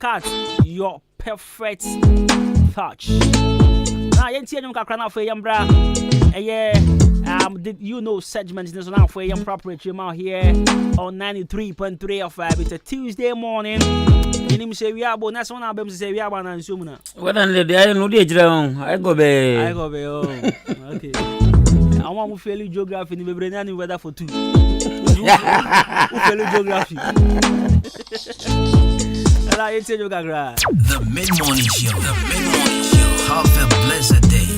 your perfect touch. Now, you see, you can for Yambra. Did you know segment is now for Yam property out here on 93.3 of it's a Tuesday morning. You say we are born. That's one album say we are born and soon. What and the I know the I go be. Oh, okay. I want to fail geography in the brain and weather for two. Who fail geography? The mid-morning show. Have a blessed day.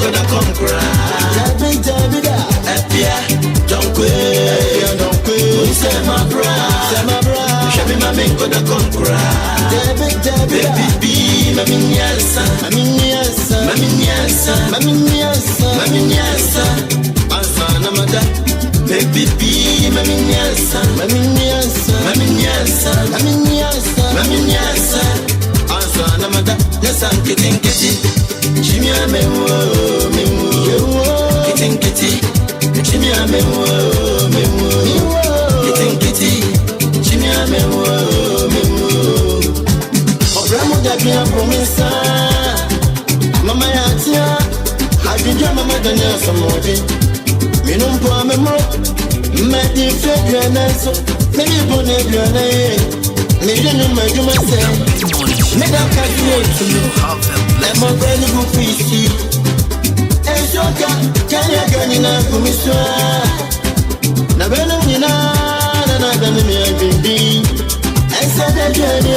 gonna conquer. Debbie, Epia, don't quit. Say my bra. Shabby, my man gonna conquer. Debbie, baby, Mammy, yes. Answer, mother. Baby, Mammy, yes. Answer, mother. Yes, I'm getting Jimmy, I'm kitty. Jimmy, I'm kitty. Jimmy, I'm Obramo da bien promessa. Mama yatia, ajunja mama danya samodi. Minum po amemo, me di fedra naso. Me di bone biane. Me jenu me juma se. Me da ka to you. Let my brother go fisi. Ejoka, kanya gani na kumiswa. Na benu nina, na benu mi ajindi. Esa de jeni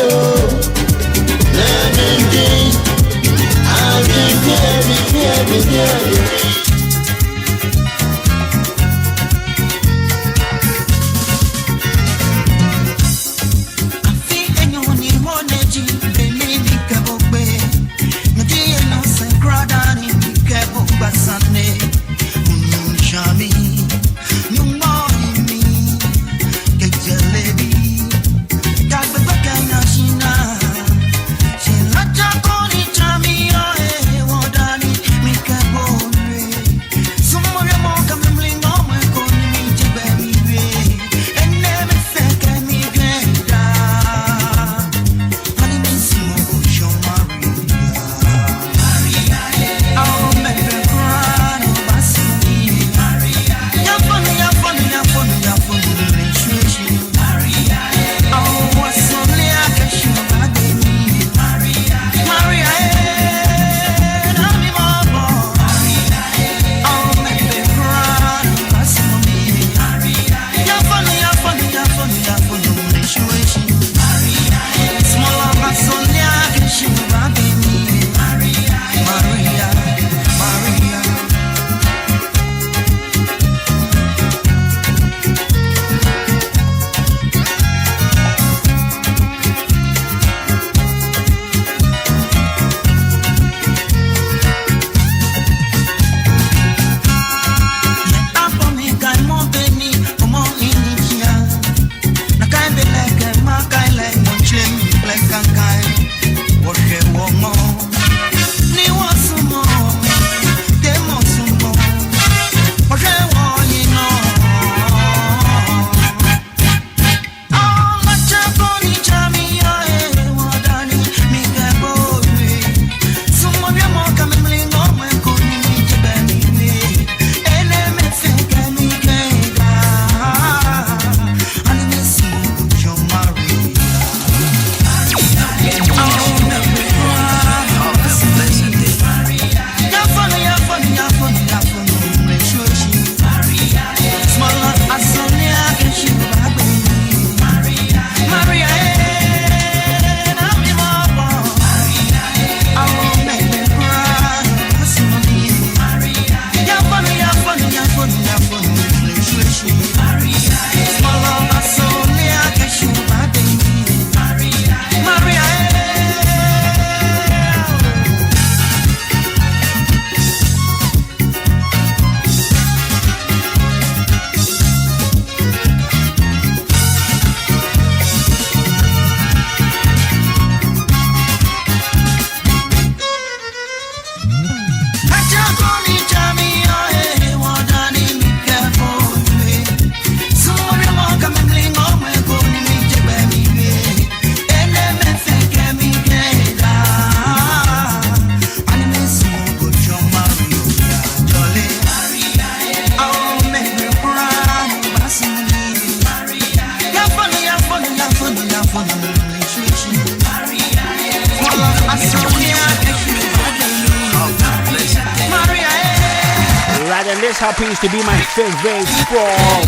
And this happens to be my favorite from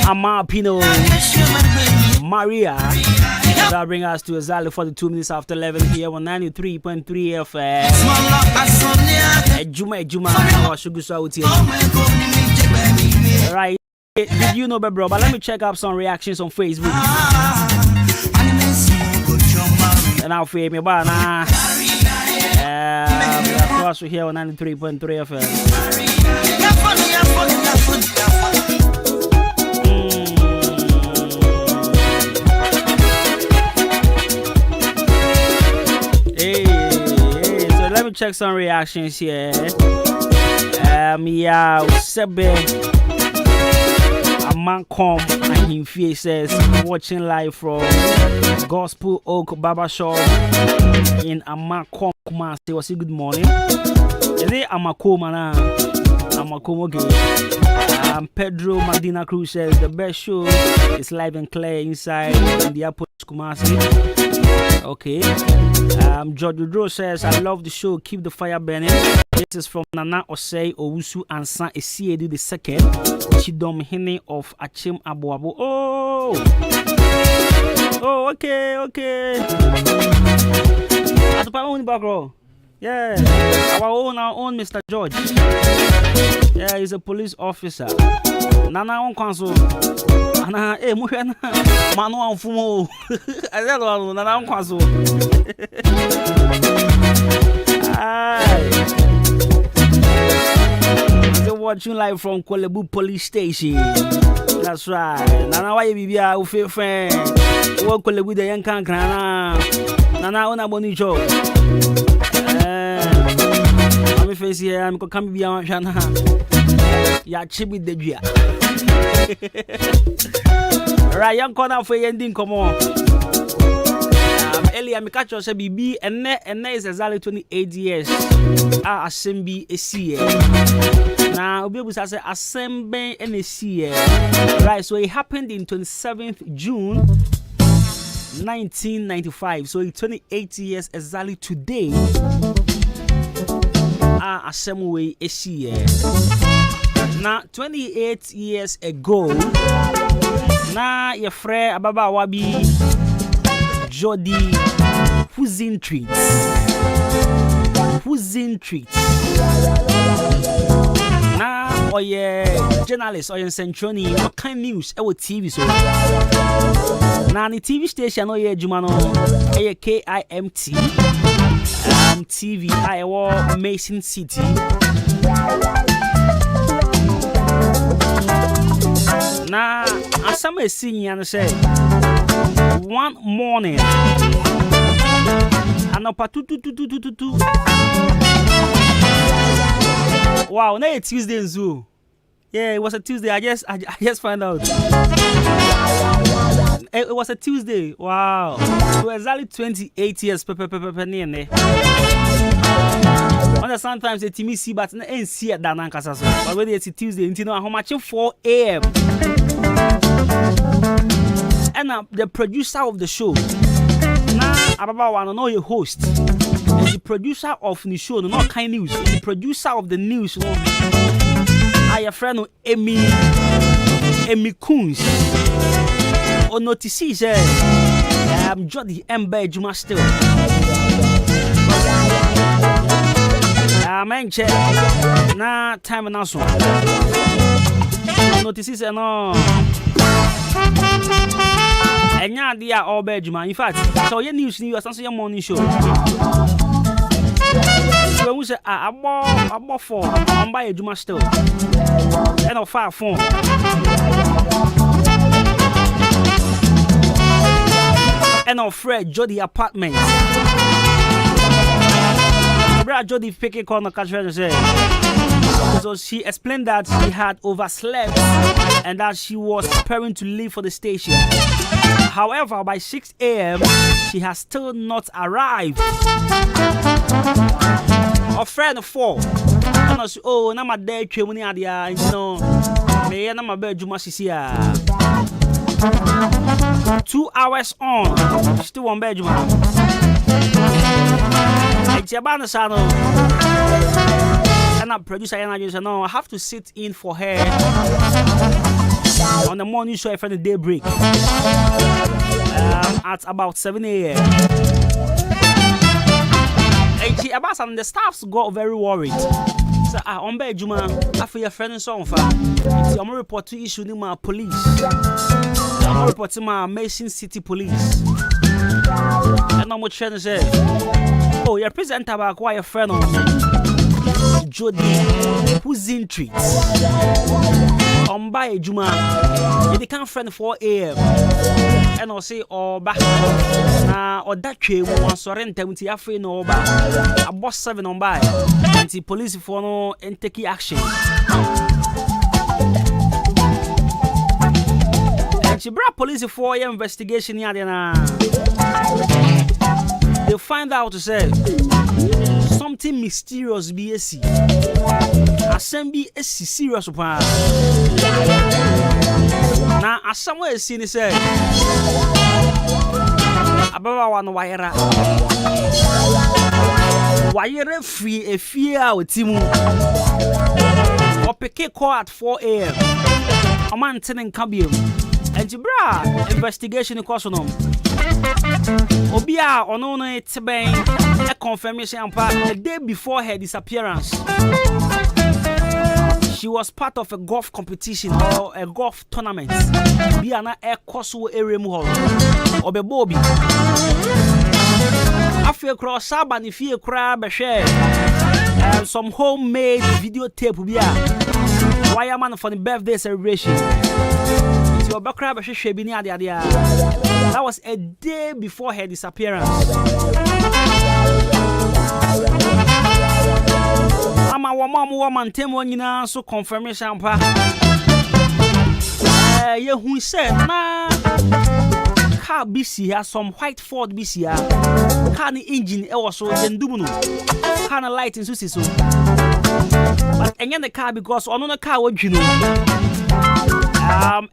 Amapino Maria. That brings us to exactly 42 minutes after 11 here on 93.3 FM. Adwuma-Adwuma on Ahenkan. Right. Did you know, bro? But let me check up some reactions on Facebook. And I'll feel me, but of course, we're here on 93.3 FM. Hey, so let me check some reactions here. Yeah, Sebe Amankom Ahenkan says watching live from Gospel Oak Barbershop in Amankom. Say what's good morning. Is it Amakoma na? Amakoma, okay. Pedro Medina Cruz says the best show is live and clear inside Indianapolis, Kumasi. Okay. George Udro says I love the show. Keep the fire burning. This is from Nana Osei Owusu and San Esiedu the second. Chidom Hene of Achim Abuabo. Oh, okay. At the own background. Yeah. Our own Mr. George. Yeah, he's a police officer. Nana on council. Nana, Muhana. Manu on Fumo. I said, Nana on council. They're watching live from Kolebu Police Station. That's right. Nana, why you be a friend? What Kolebu the young can Nana on a boni job. I'm a face here. I'm going to be on Shana. Ya chibi de bia. Right, young corner for ending. Come on. Earlier, I catch us a BB and is exactly 28 years. Assembly a CA. Now, we will say assembly and a CA. Right, so it happened in 27th June 1995. So it's 28 years exactly today. Assembly a CA. Now, 28 years ago, now your friend Ababa Wabi Jody who's in treats. Now, or yeah, journalist or Centroni, what kind of news? Our TV so. Now, the TV station, oh yeah, Jumano, KIMT, TV, Iowa, Mason City. Now, as some is singing and say, one morning, and up two. Wow, now it's Tuesday in Zoo. Yeah, it was a Tuesday. I just found out. It was a Tuesday. Wow. So exactly 28 years. Sometimes it's me see, but I ain't see it down on Casa. But when it's a Tuesday, you know how much 4 a.m. And the producer of the show. Now, Ababa wanna know your host. Is the producer of the show, not kind news. Is the producer of the news. Your friend Amy Coons. On notices, Jody Ember Juma still. Man, check. Now, time and also. Notices and all. And yeah, they are all bad, Juma. In fact, so your news, you are your morning show. So we say, I'm for, I'm by a Juma still. And a far phone. And of Fred Jody apartment. Brad Jody picking corner catch and say. So she explained that she had overslept and that she was preparing to leave for the station. However, by 6 a.m., she has still not arrived. A friend of 4. And I said, oh, now my day, you know, me and my bed, you must see 2 hours on, still on bed, it's your banner, and I producer and I just no, I have to sit in for her on the morning show for the daybreak. at about 7 a.m. And the staffs got very worried. So, on bed, Juma, after your friend and so far, I'm report to issue to my police. I'm reporting my Mason City Police. And I'm trying to say, oh, your presenter about quite a friend of Jody, who's in treats. On by Juma, you can't friend 4 a.m. And I'll say, oh, back or that tree was surrender with your friend or back. A boss 7 on by, and the police for no and take action. And she brought police for your investigation here. They find out to say something mysterious BSC. Assembly is serious upon. Now, as somewhere seen it say, about one wire free a fear with Timu or picket call at 4 a.m. A man telling Kabium and Jibra investigation question on Obia on only Tebane a confirmation part the day before her disappearance. She was part of a golf competition or a golf tournament. Biana Air Kosu area muhol or be Bobby. I feel cross Saban if you crab a share and some homemade videotape. Wireman for the birthday celebration. So crab a share that was a day before her disappearance. I'm a woman, Temona, so confirmation. You who said, nah, car BC has some white Ford BC, car engine also, then Dumuno, car light in Susi. But again, the car because on the car, what you know,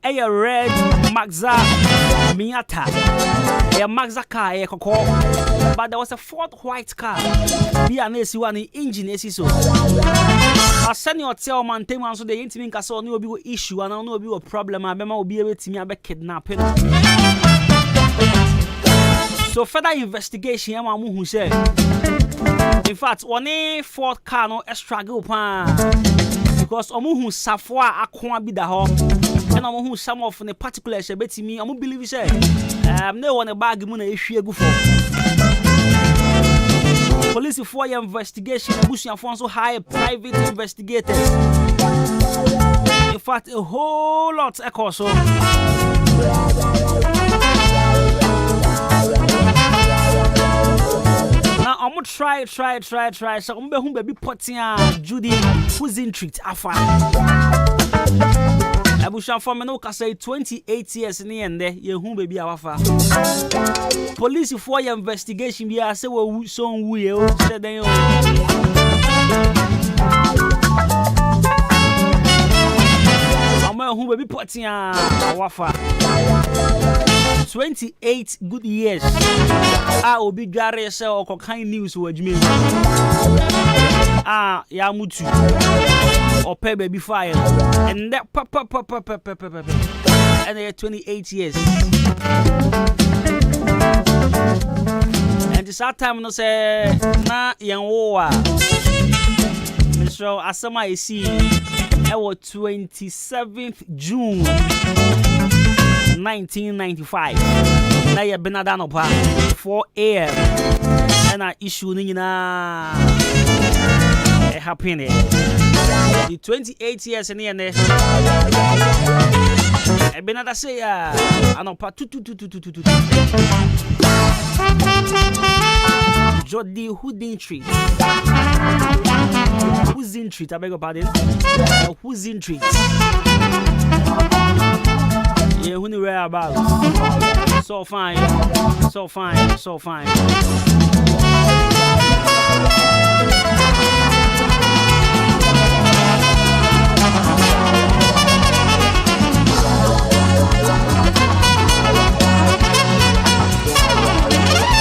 a red Maxza Miata, a Maxza car, a coco, but there was a fourth white car. Be an AC1 engine SSO. I send your tell man, Teman, so the intimate castle no be issue, and I know be a problem. I will be able to me about kidnapping. So, further investigation, I'm who said, in fact, one fourth car no struggle because Omu Safwa Aqua be the home. And I'm who some of the particular shabeti me, I won't believe you say. No one a bag moon issue go for. Police for your investigation, Bush and Fonso hire private investigators. In fact, a whole lot echo so. Now I'm gonna try. So I'm gonna be putting Judy who's in treat Afa. Abushan for me no can say 28 years in the end there. You who baby Afa. Police for your investigation be say we so we said then. I'm who baby putting Afa. 28 good years. I will be Gary or kind news with me. Yamutu or pay baby fire. And that and they are 28 years. And this time no say na young war. So as some I see, I was 27th June 1995. Now you been done up 4 a.m. and I issue nina happening. The 28 years in the end. I been at say I know part 2. Jody Hoodin Treat. Who's in treat? I beg your pardon. Who's in treat? Yeah, who knew where about? So fine.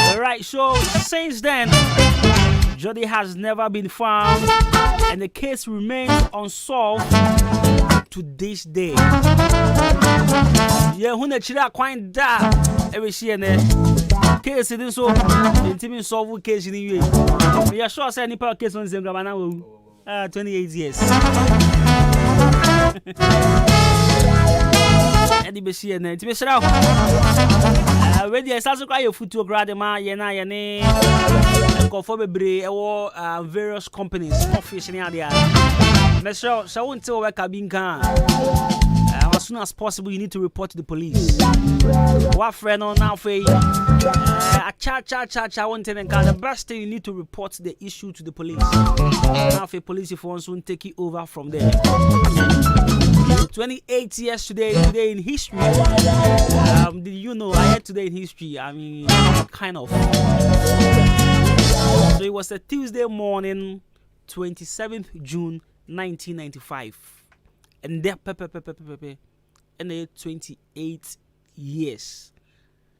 Alright, so since then, Jody has never been found, and the case remains unsolved to this day. Yeah, when the children quite that every year case it so intimate solve case in you. We are sure say any case on Zambia now 28 years. And the Bessie and to be sure. Already I start quite a foot to grandma, Yena, Yane, Conformably, or various companies, office in the area. Mesho, so won't tell where cabin can. As soon as possible, you need to report to the police. What friend on now, Faye? I want to tell the best thing you need to report the issue to the police. Now, if police if wants to take it over from there. 28 years today in history. Did you know I had today in history? I mean, kind of. So it was a Tuesday morning, 27th June 1995. And there, and 28 years.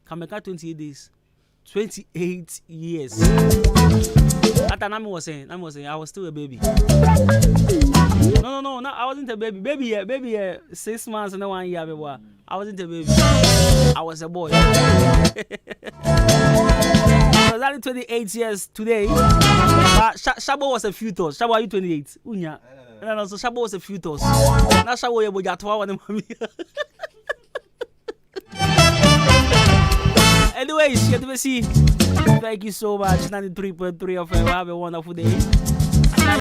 Can make 28 days. 28 years. At the time I was saying, I was still a baby. No, I wasn't a baby. Baby, 6 months and 1 year. I wasn't a baby. I was a boy. I was only 28 years today. But Shabo was a fetus. Shabo, are you 28? Unya. No, so Shabo was a fetus. Now Shabo, you got 12 and mommy. Anyways, get to see. Thank you so much. 93.3 FM. Have a wonderful day.